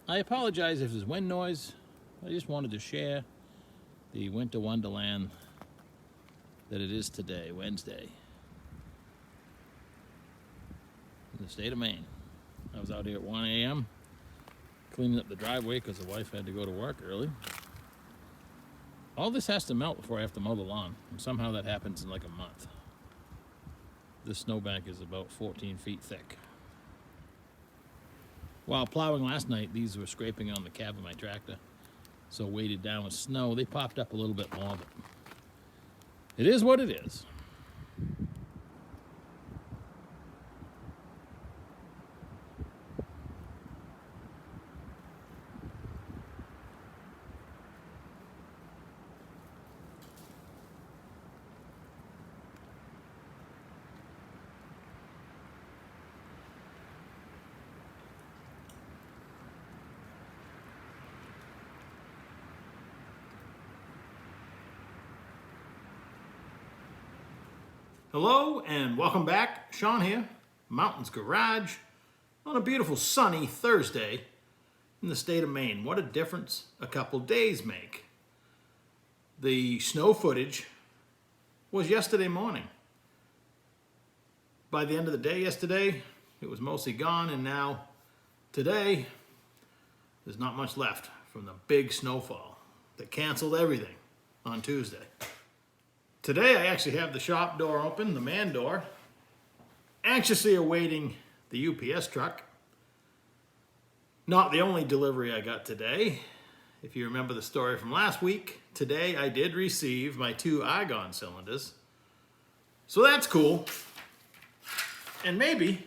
I apologize if there's wind noise. I just wanted to share the winter wonderland that it is today, Wednesday, in the state of Maine. I was out here at 1 a.m. cleaning up the driveway because the wife had to go to work early. All this has to melt before I have to mow the lawn, and somehow that happens in like a month. This snowbank is about 14 feet thick. While plowing last night, these were scraping on the cab of my tractor, so weighted down with snow, they popped up a little bit more, but it is what it is. Hello and welcome back. Sean here, Mountains Garage, on a beautiful sunny Thursday in the state of Maine. What a difference a couple days make. The snow footage was yesterday morning. By the end of the day yesterday, it was mostly gone, and now today, there's not much left from the big snowfall that canceled everything on Tuesday. Today I actually have the shop door open, the man door, anxiously awaiting the UPS truck. Not the only delivery I got today. If you remember the story from last week, today I did receive my 2 argon cylinders. So that's cool. And maybe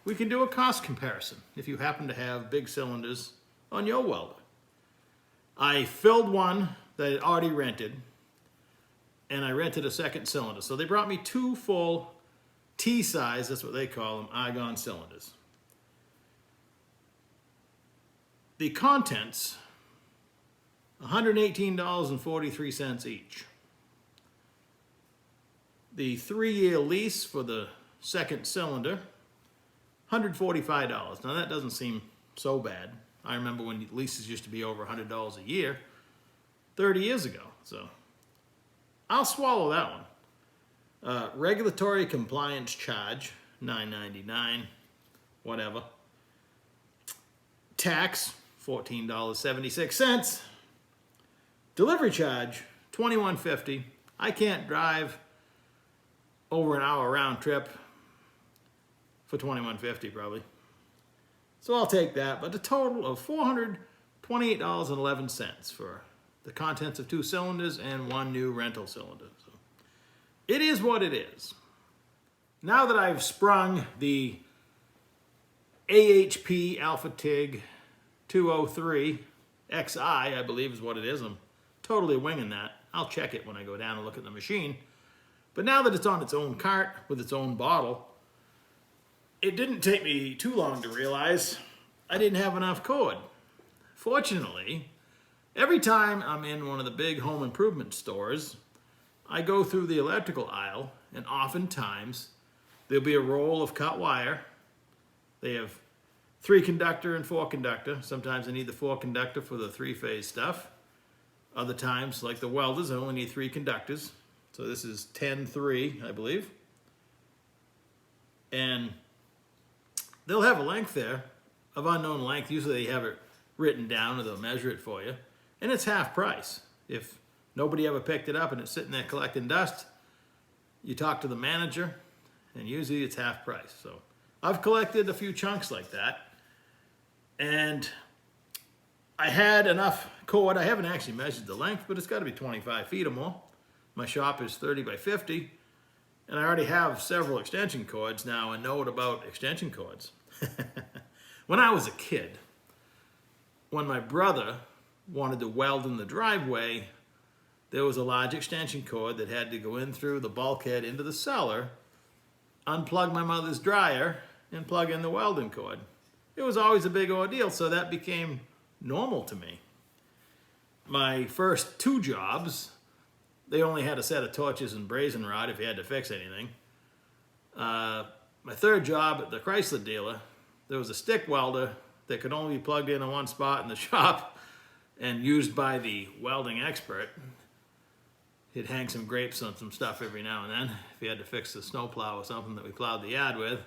we can do a cost comparison if you happen to have big cylinders on your welder. I filled one that I had already rented, and I rented a second cylinder. So they brought me 2 full T-size, that's what they call them, argon cylinders. The contents, $118.43 each. The 3-year lease for the second cylinder, $145. Now that doesn't seem so bad. I remember when leases used to be over $100 a year 30 years ago, so I'll swallow that one. Regulatory compliance charge, $9.99, whatever. Tax, $14.76. Delivery charge, $21.50. I can't drive over an hour round trip for $21.50 probably. So I'll take that, but a total of $428.11 for the contents of 2 cylinders and 1 new rental cylinder. So it is what it is. Now that I've sprung the AHP Alpha TIG 203 XI, I believe is what it is. I'm totally winging that. I'll check it when I go down and look at the machine. But now that it's on its own cart with its own bottle, it didn't take me too long to realize I didn't have enough cord. Fortunately, every time I'm in one of the big home improvement stores, I go through the electrical aisle, and oftentimes there'll be a roll of cut wire. They have 3 conductor and 4 conductor. Sometimes I need the 4 conductor for the 3-phase stuff. Other times, like the welders, I only need 3 conductors. So this is 10-3, I believe. And they'll have a length there of unknown length. Usually they have it written down or they'll measure it for you. And it's half price. If nobody ever picked it up and it's sitting there collecting dust, you talk to the manager and usually it's half price. So I've collected a few chunks like that. And I had enough cord. I haven't actually measured the length, but it's got to be 25 feet or more. My shop is 30 by 50. And I already have several extension cords now and know about extension cords. When I was a kid, when my brother wanted to weld in the driveway, there was a large extension cord that had to go in through the bulkhead into the cellar, unplug my mother's dryer, and plug in the welding cord. It was always a big ordeal, so that became normal to me. My first 2 jobs, they only had a set of torches and brazen rod if you had to fix anything. My 3rd job at the Chrysler dealer, there was a stick welder that could only be plugged in one spot in the shop and used by the welding expert. He'd hang some grapes on some stuff every now and then if he had to fix the snowplow or something that we plowed the yard with.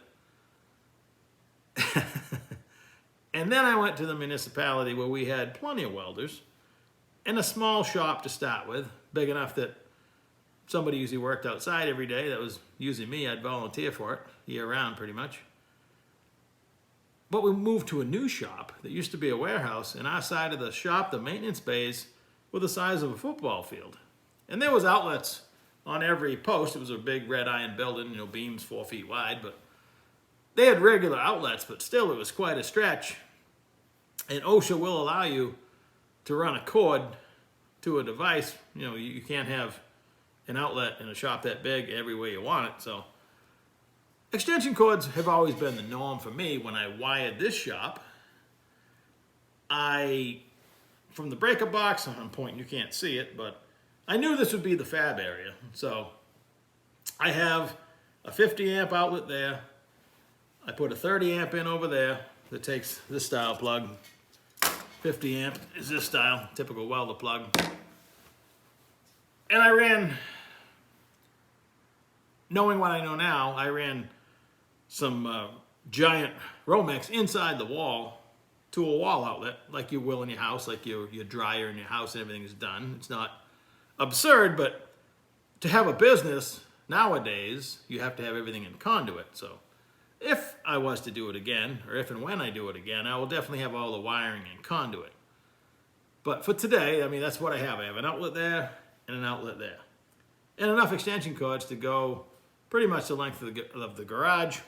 And then I went to the municipality where we had plenty of welders and a small shop to start with, big enough that somebody usually worked outside every day. That was usually me. I'd volunteer for it year round pretty much. But we moved to a new shop that used to be a warehouse, and our side of the shop, the maintenance bays, were the size of a football field. And there was outlets on every post. It was a big red iron building, beams 4 feet wide, but they had regular outlets, but still it was quite a stretch. And OSHA will allow you to run a cord to a device. You can't have an outlet in a shop that big everywhere you want it. So extension cords have always been the norm for me. When I wired this shop, from the breaker box, I'm pointing, you can't see it, but I knew this would be the fab area. So I have a 50 amp outlet there. I put a 30 amp in over there that takes this style plug. 50 amp is this style, typical welder plug. And I ran, knowing what I know now, I ran some giant Romex inside the wall to a wall outlet, like you will in your house, like your dryer in your house and everything is done. It's not absurd, but to have a business nowadays, you have to have everything in conduit. So if I was to do it again, or if and when I do it again, I will definitely have all the wiring in conduit. But for today, that's what I have. I have an outlet there and an outlet there. And enough extension cords to go pretty much the length of the garage.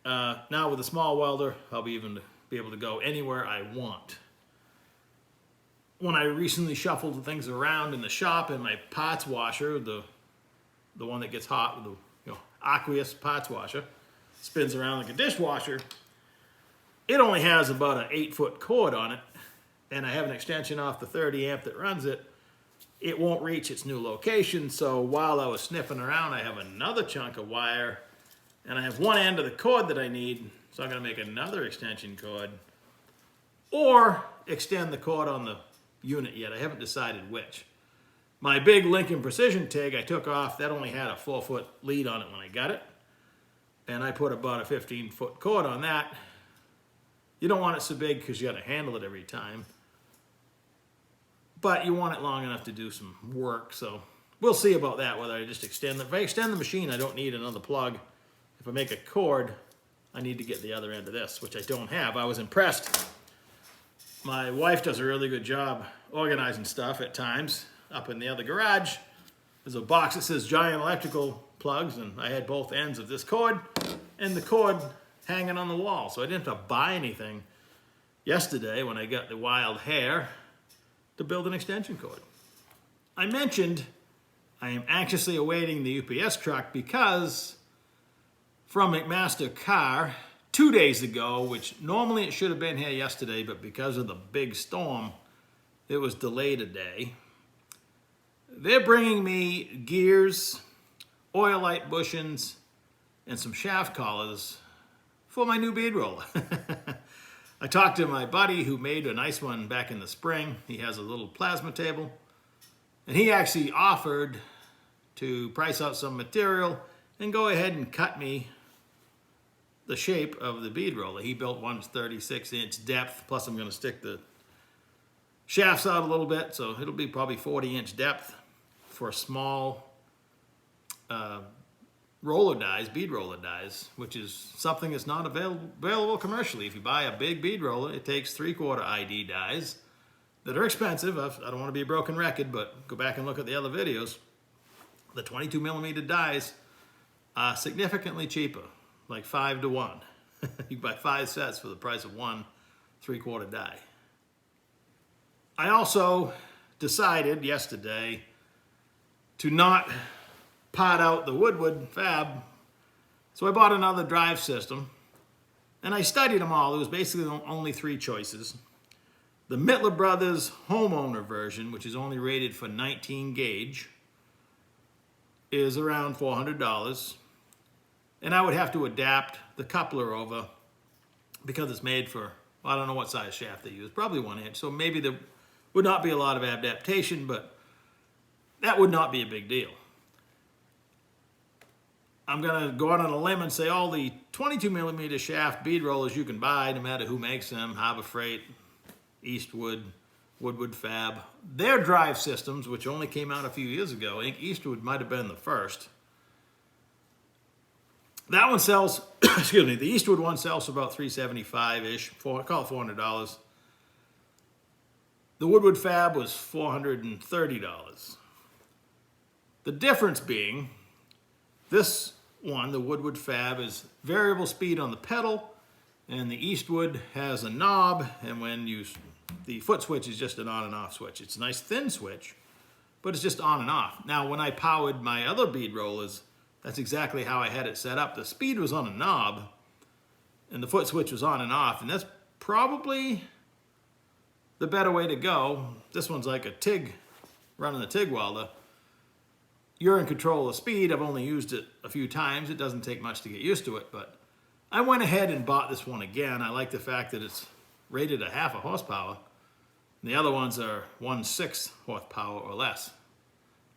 Now with a small welder, I'll be able to go anywhere I want. When I recently shuffled things around in the shop in my parts washer, the one that gets hot with the aqueous parts washer, spins around like a dishwasher, it only has about an 8-foot cord on it, and I have an extension off the 30 amp that runs it. It won't reach its new location, so while I was sniffing around, I have another chunk of wire, and I have one end of the cord that I need, so I'm going to make another extension cord, or extend the cord on the unit yet. I haven't decided which. My big Lincoln Precision TIG I took off, that only had a 4-foot lead on it when I got it, and I put about a 15-foot cord on that. You don't want it so big because you got to handle it every time, but you want it long enough to do some work, so we'll see about that, whether I just extend if I extend the machine, I don't need another plug. If I make a cord, I need to get the other end of this, which I don't have. I was impressed. My wife does a really good job organizing stuff at times. Up in the other garage, there's a box that says giant electrical plugs, and I had both ends of this cord and the cord hanging on the wall. So I didn't have to buy anything yesterday when I got the wild hair to build an extension cord. I mentioned I am anxiously awaiting the UPS truck because from McMaster Car 2 days ago, which normally it should have been here yesterday, but because of the big storm, it was delayed a day. They're bringing me gears, oil light bushings, and some shaft collars for my new bead roller. I talked to my buddy who made a nice one back in the spring. He has a little plasma table, and he actually offered to price out some material and go ahead and cut me the shape of the bead roller. He built one 36-inch depth, plus I'm going to stick the shafts out a little bit, so it'll be probably 40-inch depth for small roller dies, bead roller dies, which is something that's not available commercially. If you buy a big bead roller, it takes 3/4 ID dies that are expensive. I don't want to be a broken record, but go back and look at the other videos. The 22mm dies are significantly cheaper, like 5 to 1. You buy 5 sets for the price of one 3/4 die. I also decided yesterday to not pot out the Woodward fab, so I bought another drive system, and I studied them all. There was basically only 3 choices. The Mittler Brothers homeowner version, which is only rated for 19 gauge, is around $400, and I would have to adapt the coupler over because it's made for, well, I don't know what size shaft they use, probably 1 inch. So maybe there would not be a lot of adaptation, but that would not be a big deal. I'm going to go out on a limb and say all the 22 millimeter shaft bead rollers you can buy, no matter who makes them, Harbor Freight, Eastwood, Woodward Fab, their drive systems, which only came out a few years ago, I think Eastwood might have been the first. That one sells, excuse me, the Eastwood one sells for about $375-ish, call it $400. The Woodward Fab was $430. The difference being, this one, the Woodward Fab, is variable speed on the pedal, and the Eastwood has a knob, and when you, the foot switch is just an on and off switch. It's a nice thin switch, but it's just on and off. Now, when I powered my other bead rollers, that's exactly how I had it set up. The speed was on a knob, and the foot switch was on and off, and that's probably the better way to go. This one's like a TIG, running the TIG welder. You're in control of speed. I've only used it a few times. It doesn't take much to get used to it, but I went ahead and bought this one again. I like the fact that it's rated a 0.5 horsepower. And the other ones are 1/6 horsepower or less.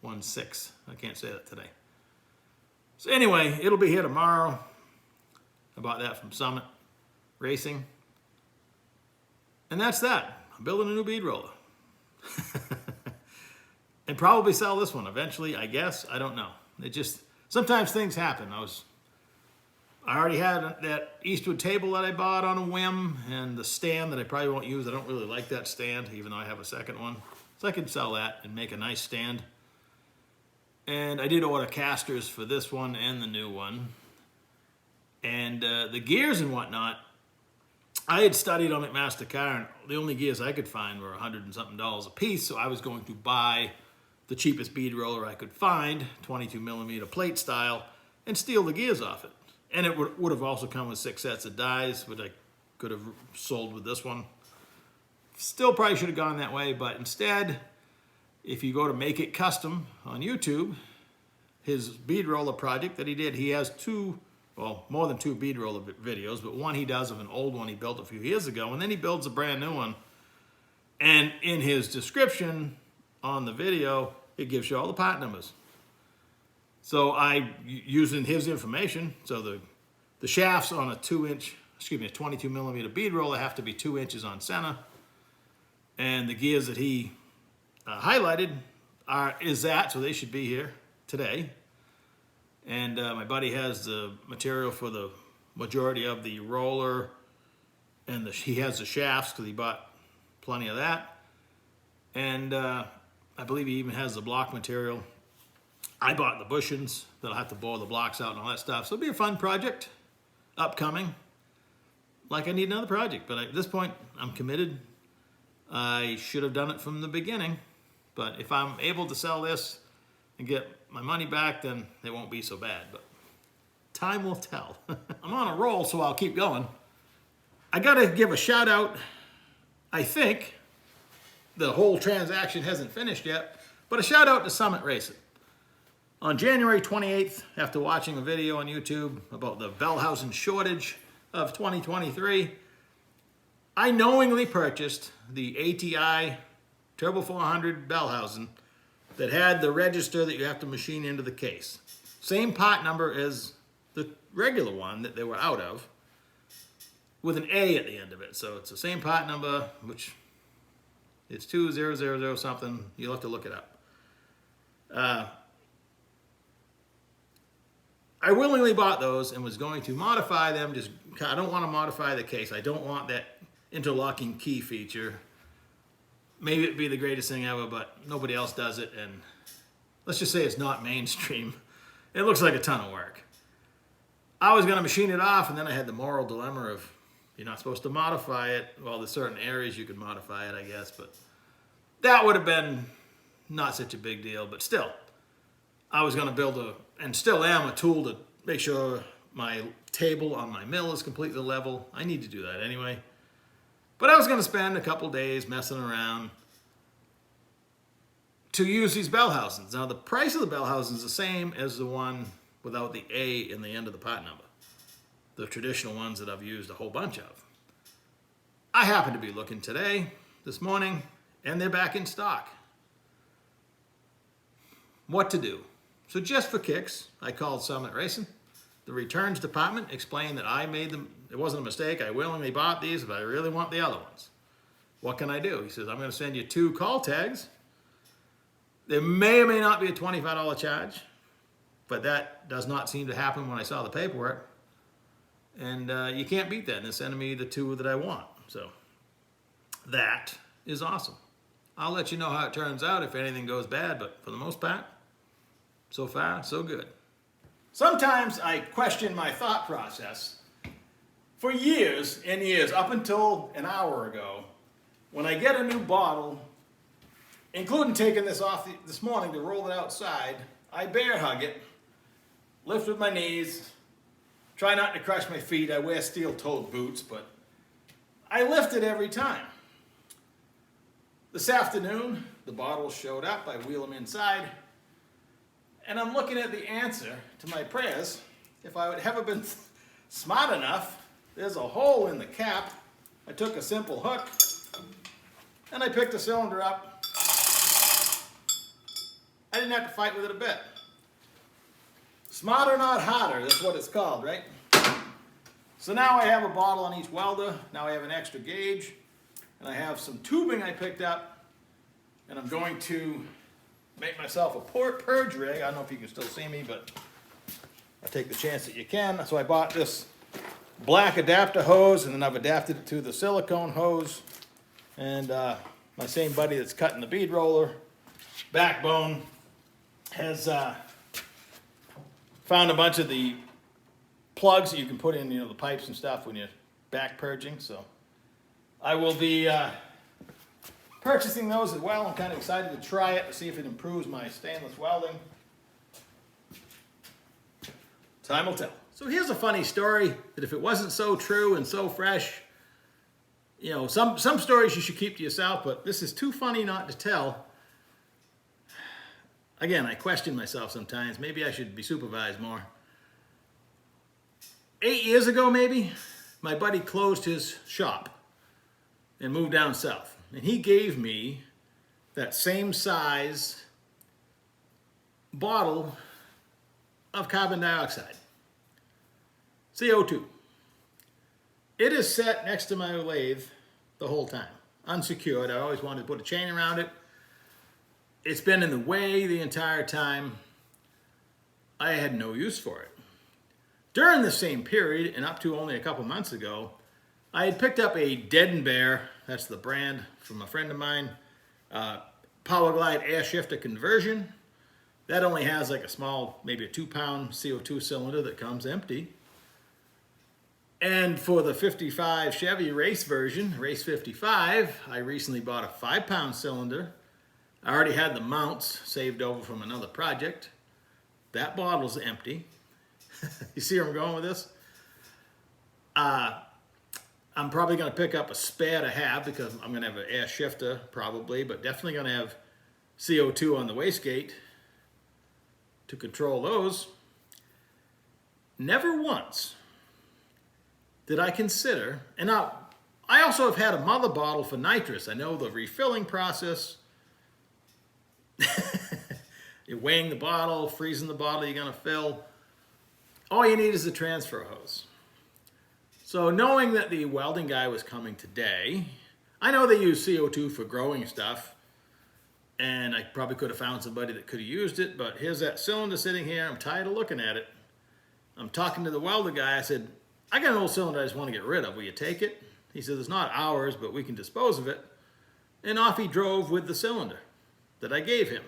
1/6. I can't say that today. So anyway, it'll be here tomorrow. I bought that from Summit Racing. And that's that. I'm building a new bead roller. And probably sell this one eventually, I guess. I don't know. It just, sometimes things happen. I already had that Eastwood table that I bought on a whim, and the stand that I probably won't use. I don't really like that stand, even though I have a second one. So I could sell that and make a nice stand. And I did order casters for this one and the new one. And the gears and whatnot, I had studied on McMaster-Carr, and the only gears I could find were $100 and something a piece, so I was going to buy the cheapest bead roller I could find, 22 millimeter plate style, and steal the gears off it. And it would have also come with 6 sets of dies, which I could have sold with this one. Still probably should have gone that way, but instead, if you go to Make It Custom on YouTube, his bead roller project that he did, he has more than two bead roller videos, but one he does of an old one he built a few years ago, and then he builds a brand new one. And in his description on the video, it gives you all the part numbers. So using his information, so the shafts on a 22 millimeter bead roller have to be 2 inches on center, and the gears that he highlighted is that, so they should be here today. And my buddy has the material for the majority of the roller, and he has the shafts because he bought plenty of that. And I believe he even has the block material. I bought the bushings that I'll have to bore the blocks out and all that stuff. So it'll be a fun project, upcoming. Like I need another project, but at this point, I'm committed. I should have done it from the beginning, but if I'm able to sell this and get my money back, then it won't be so bad, but time will tell. I'm on a roll, so I'll keep going. I gotta give a shout out. I think the whole transaction hasn't finished yet, but a shout out to Summit Racing. On January 28th, after watching a video on YouTube about the Bellhausen shortage of 2023, I knowingly purchased the ATI Turbo 400 Bellhausen that had the register that you have to machine into the case. Same part number as the regular one that they were out of, with an A at the end of it. So it's the same part number, which it's 2000 something. You'll have to look it up. I willingly bought those and was going to modify them. I don't want to modify the case. I don't want that interlocking key feature. Maybe it'd be the greatest thing ever, but nobody else does it, and let's just say it's not mainstream. It looks like a ton of work. I was going to machine it off, and then I had the moral dilemma of you're not supposed to modify it. Well, there's certain areas you can modify it, I guess, but that would have been not such a big deal. But still, I was going to build and still am, a tool to make sure my table on my mill is completely level. I need to do that anyway. But I was going to spend a couple days messing around to use these Bellhausens. Now, the price of the Bellhausen is the same as the one without the A in the end of the part number. The traditional ones that I've used a whole bunch of. I happen to be looking this morning, and they're back in stock. What to do? So just for kicks, I called Summit Racing. The returns department explained that I made them, it wasn't a mistake, I willingly bought these, but I really want the other ones. What can I do? He says, I'm going to send you 2 call tags. There may or may not be a $25 charge, but that does not seem to happen when I saw the paperwork. And you can't beat that, and they're sending me the 2 that I want. So that is awesome. I'll let you know how it turns out if anything goes bad, but for the most part, so far, so good. Sometimes I question my thought process. For years and years, up until an hour ago, when I get a new bottle, including taking this off this morning to roll it outside, I bear hug it, lift with my knees, try not to crush my feet. I wear steel-toed boots, but I lift it every time. This afternoon, the bottles showed up. I wheel them inside, and I'm looking at the answer to my prayers. If I would ever been smart enough, there's a hole in the cap. I took a simple hook, and I picked the cylinder up. I didn't have to fight with it a bit. Smarter, not harder, that's what it's called, right? So now I have a bottle on each welder. Now I have an extra gauge, and I have some tubing I picked up, and I'm going to make myself a purge rig. I don't know if you can still see me, but I'll take the chance that you can. So I bought this black adapter hose, and then I've adapted it to the silicone hose. And my same buddy that's cutting the bead roller backbone has found a bunch of the plugs that you can put in, the pipes and stuff when you're back purging. So I will be purchasing those as well. I'm kind of excited to try it to see if it improves my stainless welding. Time will tell. So here's a funny story that if it wasn't so true and so fresh, some stories you should keep to yourself, but this is too funny not to tell. Again, I question myself sometimes. Maybe I should be supervised more. 8 years ago, maybe, my buddy closed his shop and moved down south. And he gave me that same size bottle of carbon dioxide, CO2. It is set next to my lathe the whole time, unsecured. I always wanted to put a chain around it. It's been in the way the entire time. I had no use for it. During the same period, and up to only a couple months ago, I had picked up a Dead and Bear, that's the brand from a friend of mine, Power Glide air shifter conversion. That only has like a small, maybe a 2-pound CO2 cylinder that comes empty. And for the 55 Chevy race version, Race 55, I recently bought a 5-pound cylinder. I already had the mounts saved over from another project. That bottle's empty. You see where I'm going with this? I'm probably going to pick up a spare to have because I'm going to have an air shifter probably, but definitely going to have CO2 on the wastegate to control those. Never once did I consider, and now I also have had a mother bottle for nitrous. I know the refilling process. You're weighing the bottle, freezing the bottle you're going to fill. All you need is a transfer hose. So knowing that the welding guy was coming today, I know they use CO2 for growing stuff, and I probably could have found somebody that could have used it, but here's that cylinder sitting here. I'm tired of looking at it. I'm talking to the welder guy. I said, I got an old cylinder I just want to get rid of. Will you take it? He said, it's not ours, but we can dispose of it. And off he drove with the cylinder that I gave him.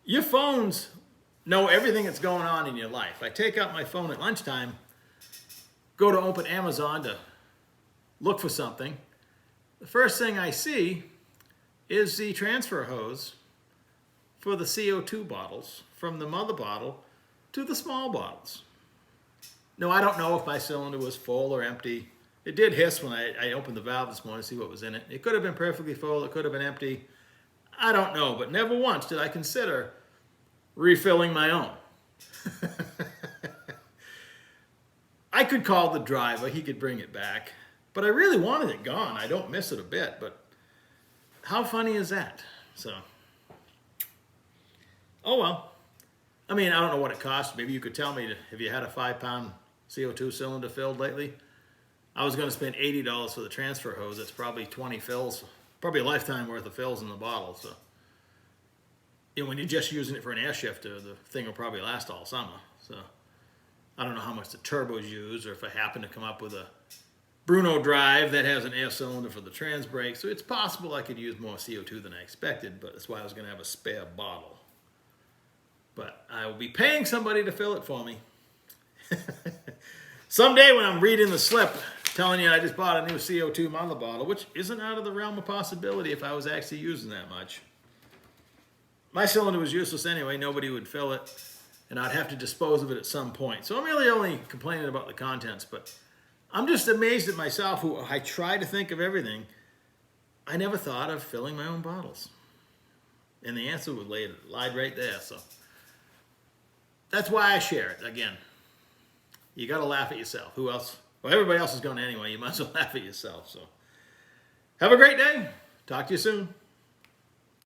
Your phones know everything that's going on in your life. I take out my phone at lunchtime, go to open Amazon to look for something. The first thing I see is the transfer hose for the CO2 bottles from the mother bottle to the small bottles. No, I don't know if my cylinder was full or empty. It did hiss when I opened the valve this morning to see what was in it. It could have been perfectly full. It could have been empty. I don't know, but never once did I consider refilling my own. I could call the driver. He could bring it back. But But I really wanted it gone. I don't miss it a bit, but how funny is that? So, oh well. I mean, I don't know what it costs. Maybe you could tell me, have you had a 5-pound CO2 cylinder filled lately? I was going to spend $80 for the transfer hose. That's probably 20 fills, probably a lifetime worth of fills in the bottle. So, you know, when you're just using it for an air shifter, the thing will probably last all summer. So, I don't know how much the turbos use, or if I happen to come up with a Bruno drive that has an air cylinder for the trans brake. So it's possible I could use more CO2 than I expected, but that's why I was going to have a spare bottle. But I will be paying somebody to fill it for me. Someday when I'm reading the slip telling you I just bought a new CO2 mother bottle, which isn't out of the realm of possibility if I was actually using that much. My cylinder was useless anyway. Nobody would fill it, and I'd have to dispose of it at some point. So I'm really only complaining about the contents, but I'm just amazed at myself, who I try to think of everything. I never thought of filling my own bottles. And the answer lied right there. So that's why I share it. Again, you got to laugh at yourself. Who else? Well, everybody else is going anyway. You might as well laugh at yourself. So have a great day. Talk to you soon.